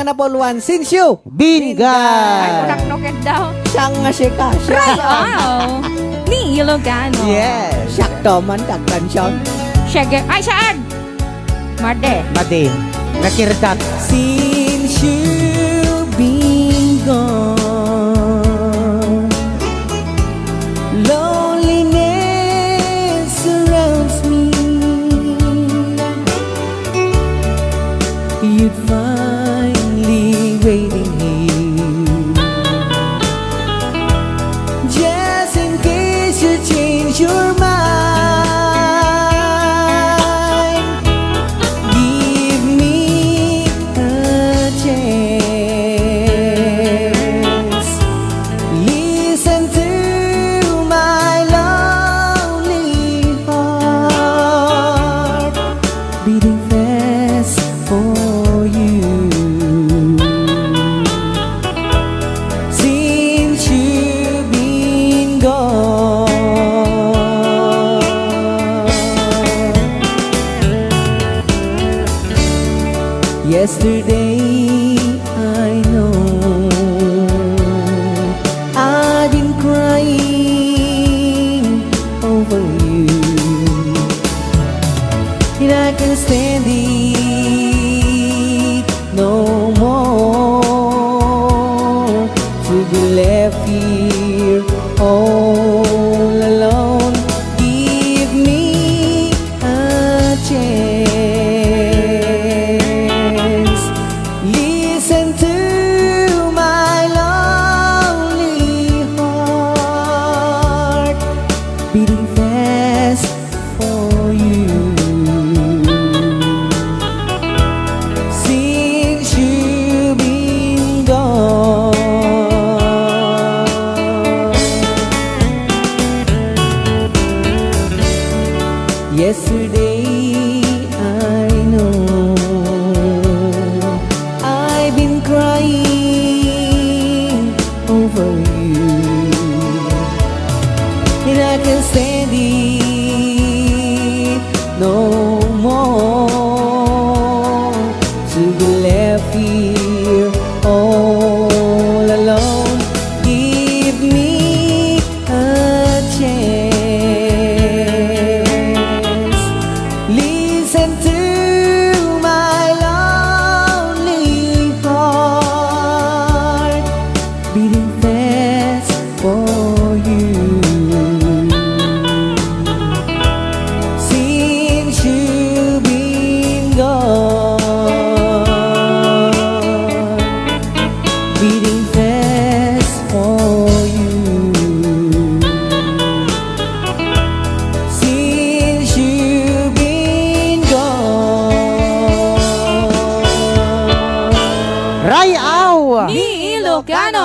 nga napuluan since you Bingay. Kunak-nukit daw. siyang nga si Kasya. Wow. Ni Ilocano. Yes. Sakto man kagkansyon. Sige. Ay, saan? Marte. Madi. Nakirdat. Since you've been gone, loneliness surrounds me. You'd finally waiting here, just in case you change your mind. Give me a chance. Listen to my lonely heart beating fast for you. Since you've been gone, yesterday I know I've been crying over you, and I can't stand it no more to be left here all alone. Give me a chance. Listen to my lonely heart beating fast for you. Since you've been gone, yesterday I know I've been crying over you, and I can't stand it no more to be left here all alone. Give me a chance. Listen to my lonely heart beating fast for you. Since you've been gone, beating fast for you. Since you've been gone. Rayaw. Ni Ilocano.